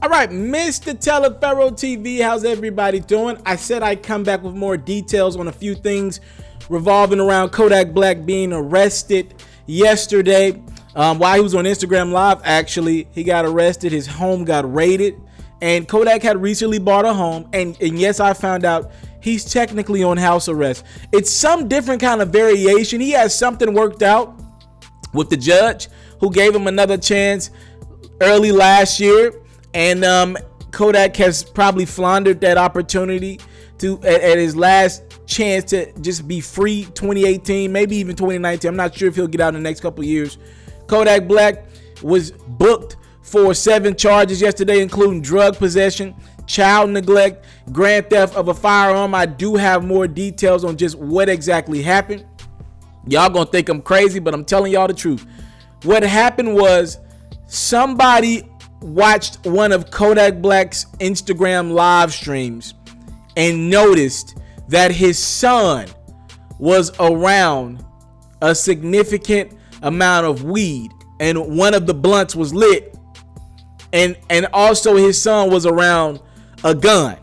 All right, Mr. Taliaferro TV, how's everybody doing? I said I'd come back with more details on a few things revolving around Kodak Black being arrested yesterday. While he was on Instagram Live, actually, he got arrested. His home got raided, and Kodak had recently bought a home. And yes, I found out he's technically on house arrest. It's some different kind of variation. He has something worked out with the judge who gave him another chance early last year. And Kodak has probably floundered that opportunity to at his last chance to just be free 2018, maybe even 2019. I'm not sure if he'll get out in the next couple of years. Kodak Black was booked for 7 charges yesterday, including drug possession, child neglect, grand theft of a firearm. I do have more details on just what exactly happened. Y'all gonna think I'm crazy, but I'm telling y'all the truth. What happened was somebody watched one of Kodak Black's Instagram live streams and noticed that his son was around a significant amount of weed, and one of the blunts was lit, and also his son was around a gun.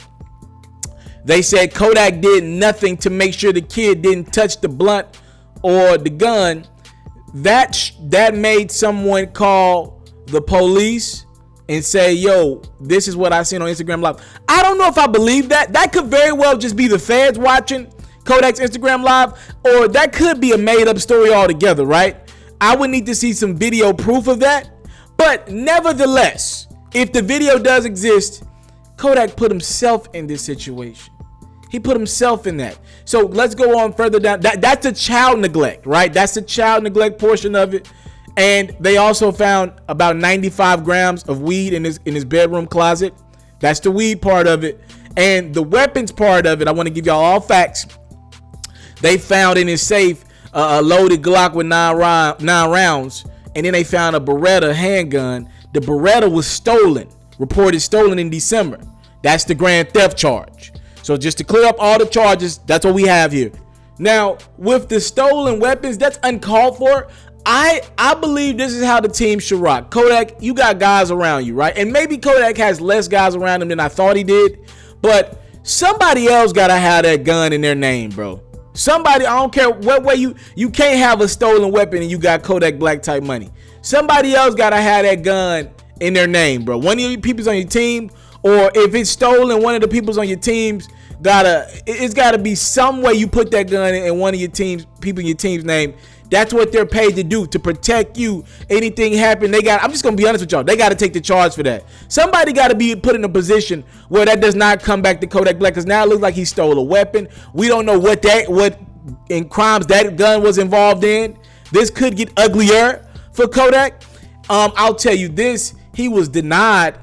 They said Kodak did nothing to make sure the kid didn't touch the blunt or the gun. That made someone call the police and say, yo, this is what I seen on Instagram Live. I don't know if I believe that. That could very well just be the feds watching Kodak's Instagram Live, or that could be a made up story altogether, right? I would need to see some video proof of that. But nevertheless, if the video does exist, Kodak put himself in this situation. He put himself in that. So let's go on further down. That's the child neglect, right? That's the child neglect portion of it. And they also found about 95 grams of weed in his bedroom closet. That's the weed part of it. And the weapons part of it, I want to give y'all all facts. They found in his safe a loaded Glock with 9 rounds. And then they found a Beretta handgun. The Beretta was stolen, reported stolen in December. That's the grand theft charge. So just to clear up all the charges, that's what we have here. Now, with the stolen weapons, that's uncalled for. I believe this is how the team should rock. Kodak, you got guys around you, right? And maybe Kodak has less guys around him than I thought he did, but somebody else got to have that gun in their name, bro. Somebody, I don't care what way you can't have a stolen weapon and you got Kodak Black type money. Somebody else got to have that gun in their name, bro. One of your people's on your team, or if it's stolen, one of the people's on your teams it's gotta be some way you put that gun in one of your people in your team's name. That's what they're paid to do, to protect you. Anything happen, I'm just gonna be honest with y'all, they gotta take the charge for that. Somebody gotta be put in a position where that does not come back to Kodak Black, because now it looks like he stole a weapon. We don't know what in crimes that gun was involved in. This could get uglier for Kodak. I'll tell you this, he was denied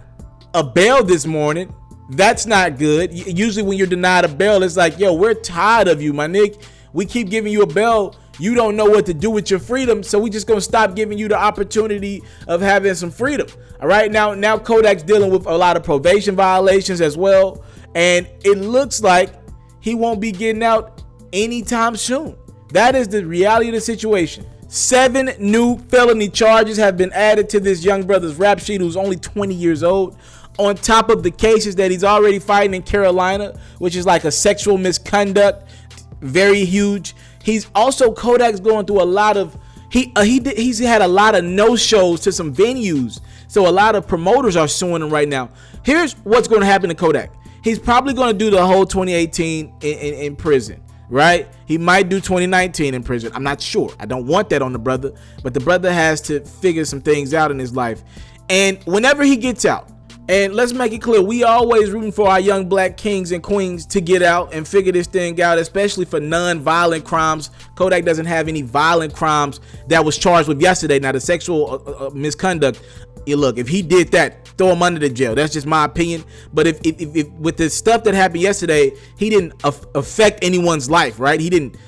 a bail this morning. That's not good. Usually when you're denied a bail, it's like, yo, we're tired of you, my nigga. We keep giving you a bail. You don't know what to do with your freedom, so we just gonna stop giving you the opportunity of having some freedom. All right, now Kodak's dealing with a lot of probation violations as well, and it looks like he won't be getting out anytime soon. That is the reality of the situation. 7 new felony charges have been added to this young brother's rap sheet, who's only 20 years old, on top of the cases that he's already fighting in Carolina, which is like a sexual misconduct, very huge. He's also, Kodak's going through a lot of, he's had a lot of no-shows to some venues, so a lot of promoters are suing him right now. Here's what's going to happen to Kodak. He's probably going to do the whole 2018 in prison, right? He might do 2019 in prison. I'm not sure. I don't want that on the brother, but the brother has to figure some things out in his life. And whenever he gets out, and let's make it clear, we always rooting for our young black kings and queens to get out and figure this thing out, especially for non-violent crimes. Kodak doesn't have any violent crimes that was charged with yesterday. Now, the sexual misconduct, look, if he did that, throw him under the jail. That's just my opinion. But if with the stuff that happened yesterday, he didn't affect anyone's life, right? He didn't,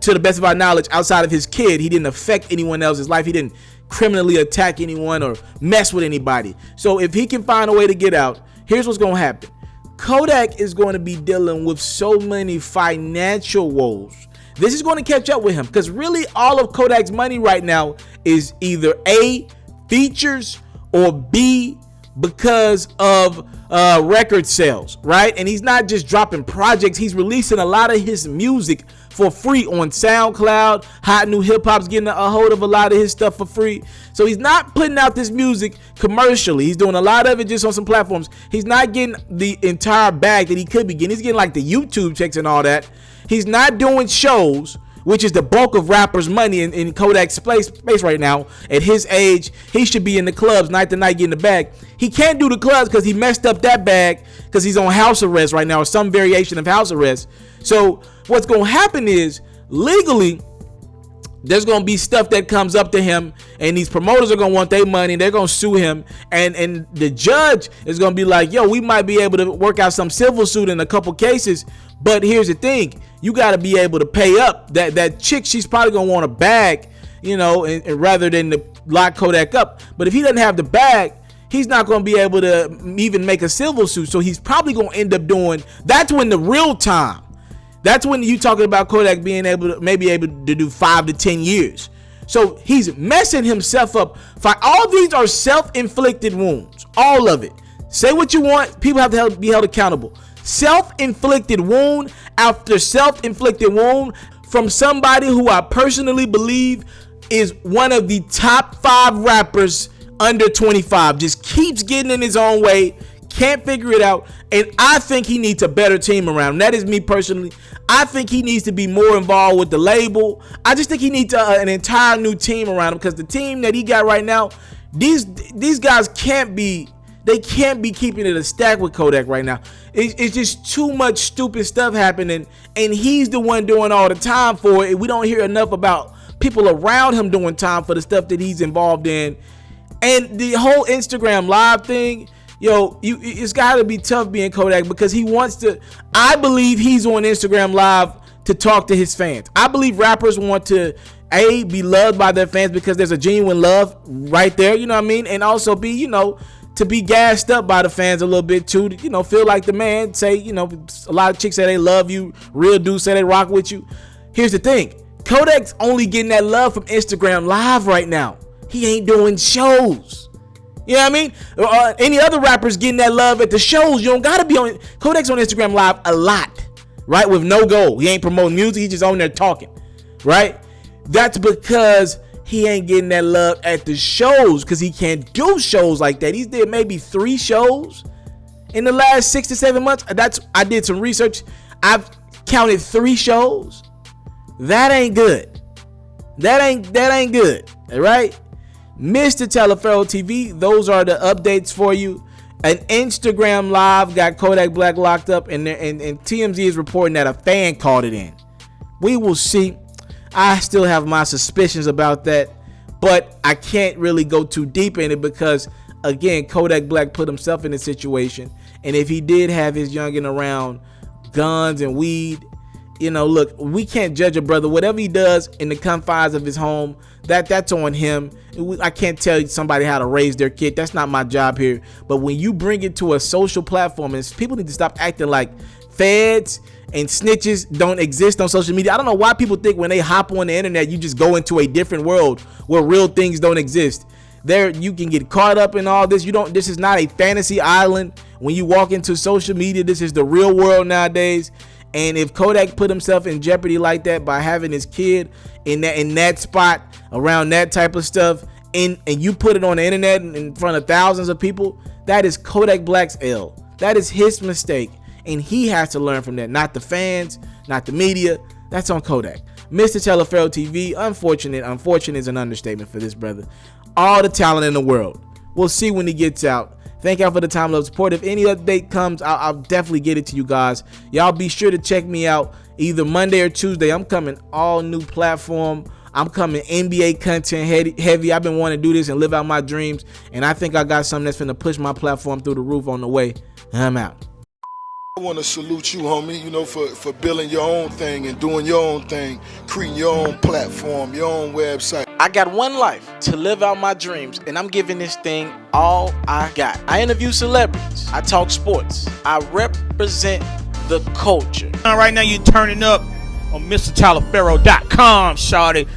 to the best of our knowledge, outside of his kid, he didn't affect anyone else's life. He didn't criminally attack anyone or mess with anybody. So if he can find a way to get out, here's what's going to happen. Kodak is going to be dealing with so many financial woes. This is going to catch up with him, because really all of Kodak's money right now is either A, features, or B, because of record sales, right? And he's not just dropping projects, he's releasing a lot of his music for free on SoundCloud. Hot New Hip Hop's getting a hold of a lot of his stuff for free. So he's not putting out this music commercially. He's doing a lot of it just on some platforms. He's not getting the entire bag that he could be getting. He's getting like the YouTube checks and all that. He's not doing shows, which is the bulk of rappers' money in Kodak's space right now. At his age, he should be in the clubs night to night getting the bag. He can't do the clubs because he messed up that bag because he's on house arrest right now, or some variation of house arrest. So what's going to happen is, legally, there's going to be stuff that comes up to him, and these promoters are going to want their money. They're going to sue him, and the judge is going to be like, yo, we might be able to work out some civil suit in a couple cases, but here's the thing. You got to be able to pay up. That chick, she's probably going to want a bag, you know, and rather than to lock Kodak up. But if he doesn't have the bag, he's not going to be able to even make a civil suit. So he's probably going to end up doing, that's when the real time. That's when you talking about Kodak being able to maybe able to do 5 to 10 years. So he's messing himself up. All these are self-inflicted wounds. All of it. Say what you want. People have to be held accountable. Self-inflicted wound after self-inflicted wound from somebody who I personally believe is one of the top 5 rappers under 25. Just keeps getting in his own way. Can't figure it out. And I think he needs a better team around him. That is me personally. I think he needs to be more involved with the label. I just think he needs an entire new team around him, because the team that he got right now, these guys can't be keeping it a stack with Kodak right now. It's just too much stupid stuff happening, and he's the one doing all the time for it. We don't hear enough about people around him doing time for the stuff that he's involved in. And the whole Instagram live thing, yo, it's got to be tough being Kodak, because he wants to, I believe he's on Instagram live to talk to his fans. I believe rappers want to, A, be loved by their fans because there's a genuine love right there, you know what I mean? And also be, you know, to be gassed up by the fans a little bit too, to, you know, feel like the man, say, you know, a lot of chicks say they love you, real dudes say they rock with you. Here's the thing. Kodak's only getting that love from Instagram live right now. He ain't doing shows. You know what I mean? Any other rappers getting that love at the shows. You don't gotta be on. Kodak's on Instagram live a lot, right? With no goal. He ain't promoting music. He's just on there talking, right? That's because he ain't getting that love at the shows, because he can't do shows like that. He's did maybe 3 shows in the last 6 to 7 months. I did some research. I've counted 3 shows. That ain't good. That ain't good. All right? Mr. Taliaferro TV, those are the updates for you. An Instagram live got Kodak Black locked up, and TMZ is reporting that a fan called it in. We will see. I still have my suspicions about that, but I can't really go too deep in it because, again, Kodak Black put himself in a situation, and if he did have his youngin' around guns and weed, you know, look, we can't judge a brother. Whatever he does in the confines of his home, that's on him. I can't tell somebody how to raise their kid. That's not my job here. But when you bring it to a social platform, and people need to stop acting like feds and snitches don't exist on social media. I don't know why people think when they hop on the internet, you just go into a different world where real things don't exist. There, you can get caught up in all this. This is not a fantasy island. When you walk into social media, this is the real world nowadays. And if Kodak put himself in jeopardy like that by having his kid in that spot around that type of stuff, and you put it on the internet in front of thousands of people, that is Kodak Black's L. That is his mistake, and he has to learn from that. Not the fans, not the media. That's on Kodak. Mr. Taliaferro TV, unfortunate is an understatement for this brother. All the talent in the world. We'll see when he gets out. Thank y'all for the time, love, support. If any update comes, I'll definitely get it to you guys. Y'all be sure to check me out either Monday or Tuesday. I'm coming all new platform. I'm coming NBA content heavy. I've been wanting to do this and live out my dreams, and I think I got something that's finna push my platform through the roof on the way. I'm out. I want to salute you, homie, you know, for building your own thing and doing your own thing, creating your own platform, your own website. I got one life to live out my dreams, and I'm giving this thing all I got. I interview celebrities. I talk sports. I represent the culture. Right now, you're turning up on MrTaliaferro.com, shawty.